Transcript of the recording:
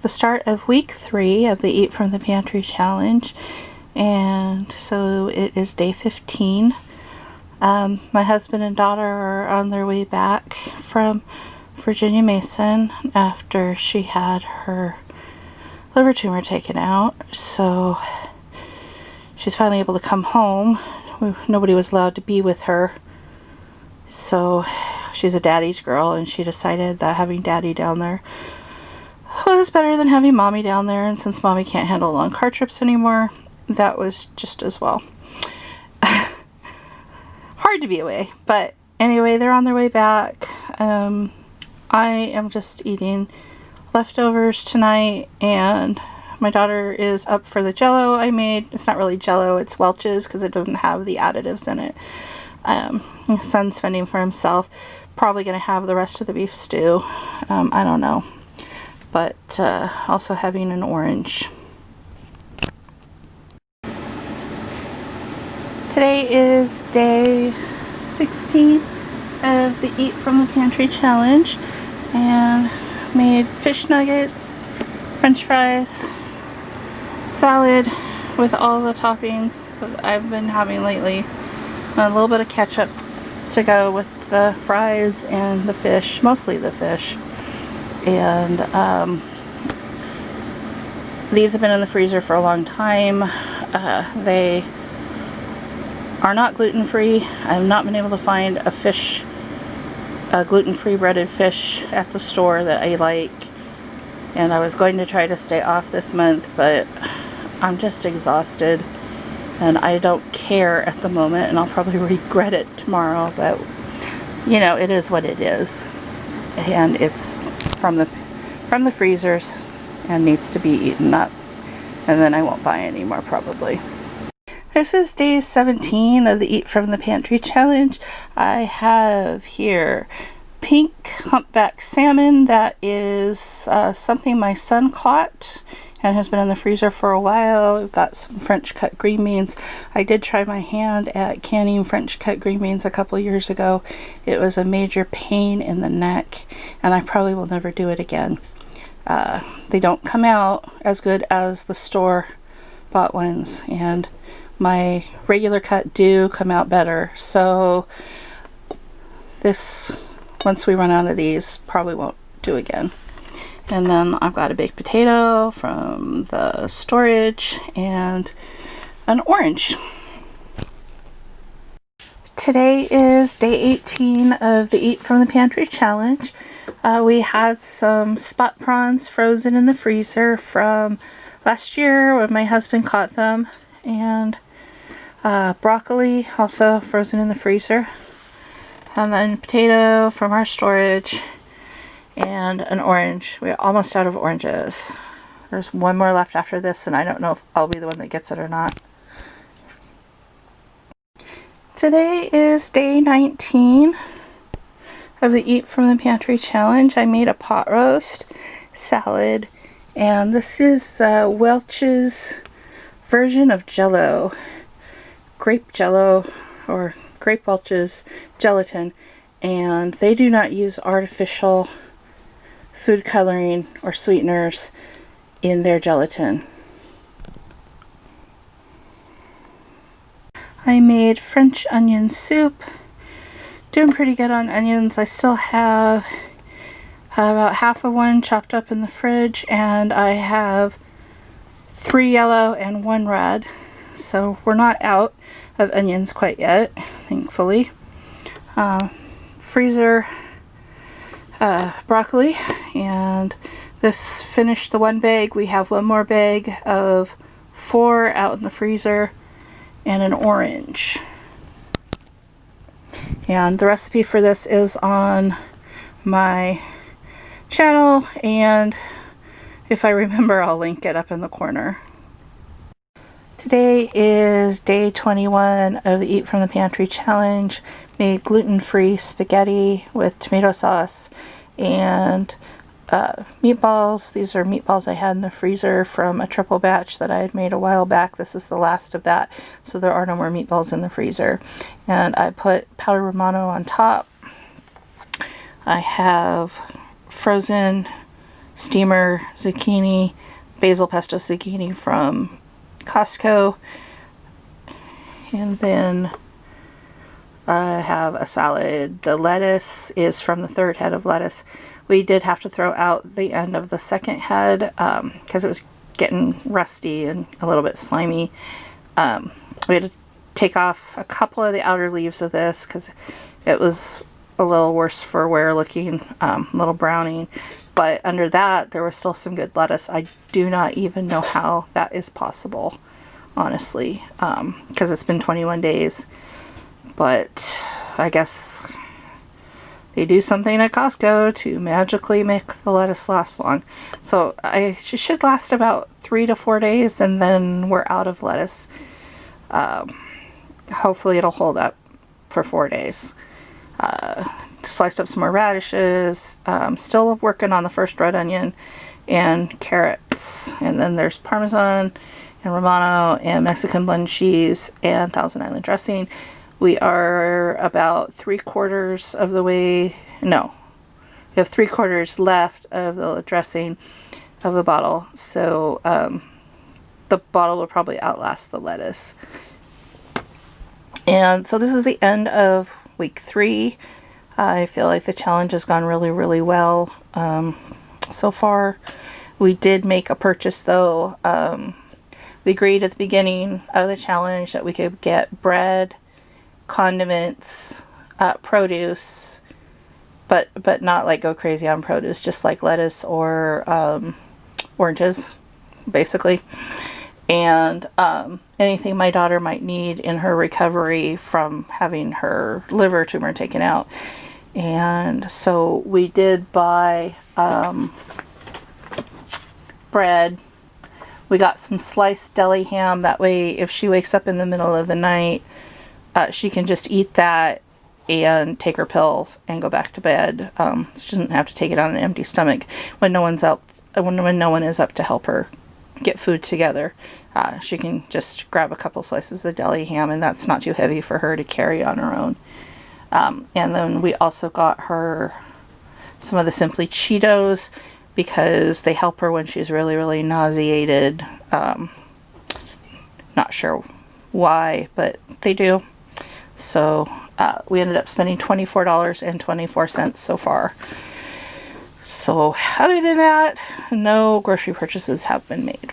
the start of week 3 of the Eat from the Pantry challenge, and so it is day 15. My husband and daughter are on their way back from Virginia Mason after she had her liver tumor taken out, so she's finally able to come home. Nobody was allowed to be with her, so she's a daddy's girl, and she decided that having daddy down there was better than having mommy down there, and since mommy can't handle long car trips anymore, that was just as well. Hard to be away, but anyway, they're on their way back. I am just eating leftovers tonight, and my daughter is up for the jello I made. It's not really jello, it's Welch's, because it doesn't have the additives in it. My son's fending for himself. Probably going to have the rest of the beef stew. I don't know. But also having an orange. Today is day 16 of the Eat from the Pantry challenge, and made fish nuggets, french fries, salad with all the toppings that I've been having lately, a little bit of ketchup to go with the fries and the fish, mostly the fish. And these have been in the freezer for a long time. They are not gluten-free. I have not been able to find a gluten-free breaded fish at the store that I like, and I was going to try to stay off this month, but I'm just exhausted and I don't care at the moment, and I'll probably regret it tomorrow, but you know, it is what it is, and it's from the freezers and needs to be eaten up, and then I won't buy any more probably. This is day 17 of the Eat from the Pantry challenge. I have here pink humpback salmon. That is something my son caught and has been in the freezer for a while. We've got some French cut green beans. I did try my hand at canning French cut green beans a couple years ago. It was a major pain in the neck, and I probably will never do it again. They don't come out as good as the store bought ones, and my regular cut do come out better, so this, once we run out of these, probably won't do again. And then I've got a baked potato from the storage and an orange. Today is day 18 of the Eat from the Pantry challenge. We had some spot prawns frozen in the freezer from last year when my husband caught them, and broccoli also frozen in the freezer, and then potato from our storage, and an orange. We're almost out of oranges. There's one more left after this, and I don't know if I'll be the one that gets it or not. Today is day 19 of the Eat from the Pantry challenge. I made a pot roast, salad, and this is Welch's version of jello. Grape jello, or grape Welch's gelatin, and they do not use artificial food coloring or sweeteners in their gelatin. I made French onion soup. Doing pretty good on onions. I still have about half of one chopped up in the fridge, and I have 3 yellow and 1 red. So we're not out of onions quite yet, thankfully. Freezer broccoli, and this finished the 1 bag. We have 1 more bag of 4 out in the freezer, and an orange. And the recipe for this is on my channel, and if I remember, I'll link it up in the corner. Today is day 21 of the Eat from the Pantry challenge. Made gluten-free spaghetti with tomato sauce and meatballs. These are meatballs I had in the freezer from a triple batch that I had made a while back. This is the last of that, so there are no more meatballs in the freezer. And I put powdered Romano on top. I have frozen steamer zucchini, basil pesto zucchini from Costco. And then I have a salad. The lettuce is from the third head of lettuce. We did have to throw out the end of the second head because it was getting rusty and a little bit slimy. We had to take off a couple of the outer leaves of this because it was a little worse for wear looking, a little browning. But under that, there was still some good lettuce. I do not even know how that is possible, honestly, because it's been 21 days. But I guess they do something at Costco to magically make the lettuce last long. So it should last about 3 to 4 days, and then we're out of lettuce. Hopefully it'll hold up for 4 days. Sliced up some more radishes. Still working on the first red onion and carrots. And then there's Parmesan and Romano and Mexican blend cheese and Thousand Island dressing. We are about 3/4 of the way. No, we have 3/4 left of the dressing of the bottle. So the bottle will probably outlast the lettuce. And so this is the end of week 3. I feel like the challenge has gone really, really well so far. We did make a purchase though. We agreed at the beginning of the challenge that we could get bread, condiments, produce, but not like go crazy on produce, just like lettuce or oranges, basically. And anything my daughter might need in her recovery from having her liver tumor taken out. And so we did buy bread. We got some sliced deli ham. That way, if she wakes up in the middle of the night, she can just eat that and take her pills and go back to bed. She doesn't have to take it on an empty stomach when no one's out. When no one is up to help her get food together. She can just grab a couple slices of deli ham, and that's not too heavy for her to carry on her own. And then we also got her some of the Simply Cheetos because they help her when she's really, really nauseated. Not sure why, but they do. So we ended up spending $24.24 so far. So other than that, no grocery purchases have been made.